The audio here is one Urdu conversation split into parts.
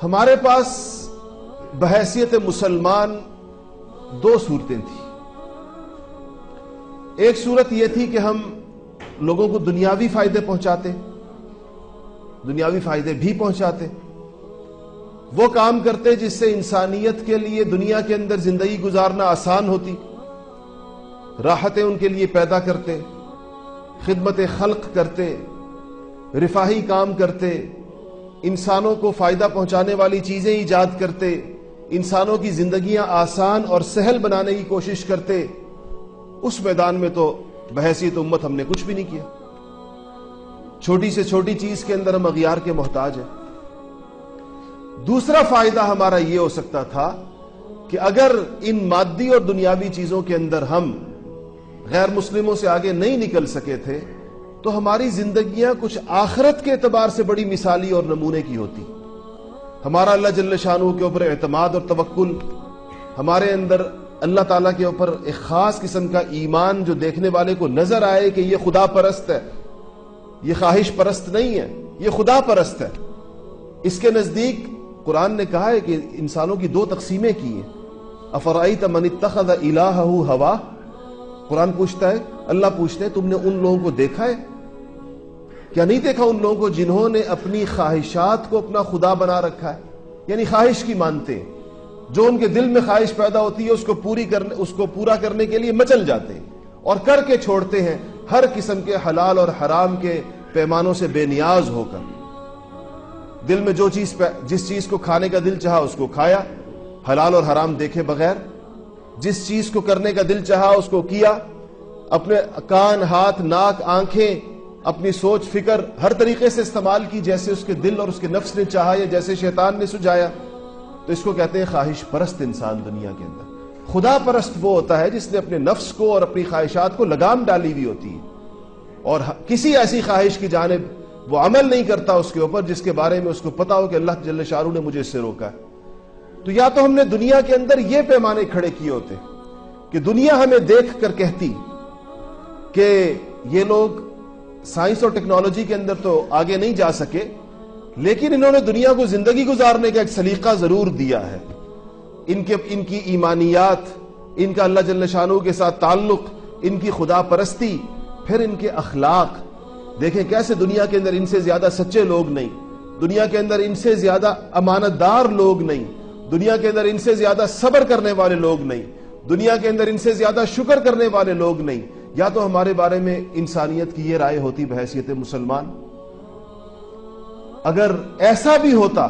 ہمارے پاس بحیثیت مسلمان دو صورتیں تھیں. ایک صورت یہ تھی کہ ہم لوگوں کو دنیاوی فائدے پہنچاتے، دنیاوی فائدے بھی پہنچاتے، وہ کام کرتے جس سے انسانیت کے لیے دنیا کے اندر زندگی گزارنا آسان ہوتی، راحتیں ان کے لیے پیدا کرتے، خدمت خلق کرتے، رفاہی کام کرتے، انسانوں کو فائدہ پہنچانے والی چیزیں ایجاد کرتے، انسانوں کی زندگیاں آسان اور سہل بنانے کی کوشش کرتے. اس میدان میں تو بحیثیت امت ہم نے کچھ بھی نہیں کیا. چھوٹی سے چھوٹی چیز کے اندر ہم اغیار کے محتاج ہیں. دوسرا فائدہ ہمارا یہ ہو سکتا تھا کہ اگر ان مادی اور دنیاوی چیزوں کے اندر ہم غیر مسلموں سے آگے نہیں نکل سکے تھے تو ہماری زندگیاں کچھ آخرت کے اعتبار سے بڑی مثالی اور نمونے کی ہوتی. ہمارا اللہ جل شانہ کے اوپر اعتماد اور توکل، ہمارے اندر اللہ تعالیٰ کے اوپر ایک خاص قسم کا ایمان جو دیکھنے والے کو نظر آئے کہ یہ خدا پرست ہے، یہ خواہش پرست نہیں ہے، یہ خدا پرست ہے. اس کے نزدیک قرآن نے کہا ہے کہ انسانوں کی دو تقسیمیں کی ہیں. افرأیت من اتخذ الہہ ہواہ، قرآن پوچھتا ہے، اللہ پوچھتے ہیں تم نے ان لوگوں کو دیکھا ہے؟ کیا نہیں دیکھا ان لوگوں کو جنہوں نے اپنی خواہشات کو اپنا خدا بنا رکھا ہے؟ یعنی خواہش کی مانتے ہیں، جو ان کے دل میں خواہش پیدا ہوتی ہے اس کو پورا کرنے کے لیے مچل جاتے ہیں اور کر کے چھوڑتے ہیں ہر قسم کے حلال اور حرام کے پیمانوں سے بے نیاز ہو کر. دل میں جس چیز کو کھانے کا دل چاہا اس کو کھایا حلال اور حرام دیکھے بغیر، جس چیز کو کرنے کا دل چاہا اس کو کیا، اپنے کان، ہاتھ، ناک، آنکھیں، اپنی سوچ فکر ہر طریقے سے استعمال کی جیسے اس کے دل اور اس کے نفس نے چاہا یا جیسے شیطان نے سجایا. تو اس کو کہتے ہیں خواہش پرست انسان دنیا کے اندر. خدا پرست وہ ہوتا ہے جس نے اپنے نفس کو اور اپنی خواہشات کو لگام ڈالی ہوئی ہوتی ہے اور کسی ایسی خواہش کی جانب وہ عمل نہیں کرتا اس کے اوپر جس کے بارے میں اس کو پتا ہو کہ اللہ جل شانہ نے مجھے اس سے روکا ہے. تو یا تو ہم نے دنیا کے اندر یہ پیمانے کھڑے کیے ہوتے کہ دنیا ہمیں دیکھ کر کہتی کہ یہ لوگ سائنس اور ٹیکنالوجی کے اندر تو آگے نہیں جا سکے، لیکن انہوں نے دنیا کو زندگی گزارنے کا ایک سلیقہ ضرور دیا ہے. ان کی ایمانیات، ان کا اللہ جل شانہ کے ساتھ تعلق، ان کی خدا پرستی، پھر ان کے اخلاق. دیکھیں کیسے دنیا کے اندر ان سے زیادہ سچے لوگ نہیں، دنیا کے اندر ان سے زیادہ امانت دار لوگ نہیں، دنیا کے اندر ان سے زیادہ صبر کرنے والے لوگ نہیں، دنیا کے اندر ان سے زیادہ شکر کرنے والے لوگ نہیں. یا تو ہمارے بارے میں انسانیت کی یہ رائے ہوتی بحیثیت مسلمان. اگر ایسا بھی ہوتا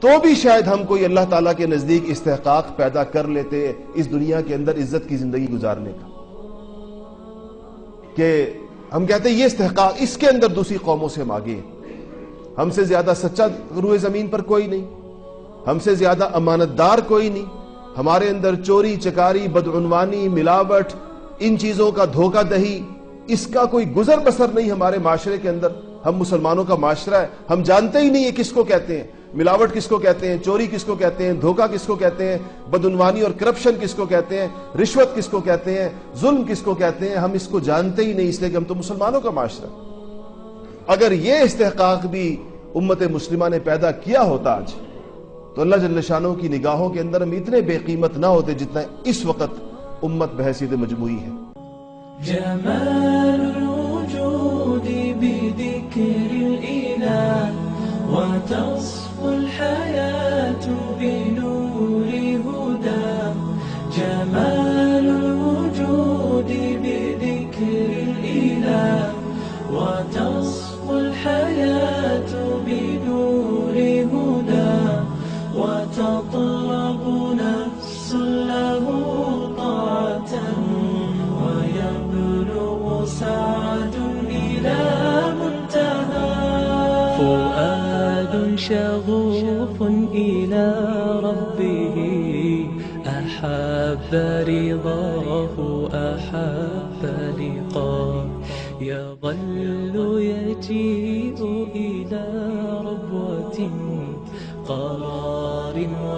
تو بھی شاید ہم کوئی اللہ تعالیٰ کے نزدیک استحقاق پیدا کر لیتے اس دنیا کے اندر عزت کی زندگی گزارنے کا، کہ ہم کہتے ہیں یہ استحقاق اس کے اندر دوسری قوموں سے ہم آگے ہیں، ہم سے زیادہ سچا روئے زمین پر کوئی نہیں، ہم سے زیادہ امانت دار کوئی نہیں، ہمارے اندر چوری چکاری، بدعنوانی، ملاوٹ، ان چیزوں کا دھوکہ دہی، اس کا کوئی گزر بسر نہیں ہمارے معاشرے کے اندر. ہم مسلمانوں کا معاشرہ ہے، ہم جانتے ہی نہیں یہ کس کو کہتے ہیں، ملاوٹ کس کو کہتے ہیں، چوری کس کو کہتے ہیں، دھوکہ کس کو کہتے ہیں، بدعنوانی اور کرپشن کس کو کہتے ہیں، رشوت کس کو کہتے ہیں، ظلم کس کو کہتے ہیں. ہم اس کو جانتے ہی نہیں، اس لیے کہ ہم تو مسلمانوں کا معاشرہ. اگر یہ استحقاق بھی امت مسلمہ نے پیدا کیا ہوتا آج، تو اللہ جل شانہ کی نگاہوں کے اندر ہم اتنے بے قیمت نہ ہوتے جتنا اس وقت امت بحیثیت مجموعی ہے. جمال الوجود بذكر الإله وتصفو الحياة بنور هدى. جمال الوجود بذكر الإله وتصفو الحياة بنور هدى. وتطلب نفس له سعد إلى منتهى. فؤاد شغوف إلى ربه أحب رضاه أحب لقاه. يظل يجيء إلى ربوة قرار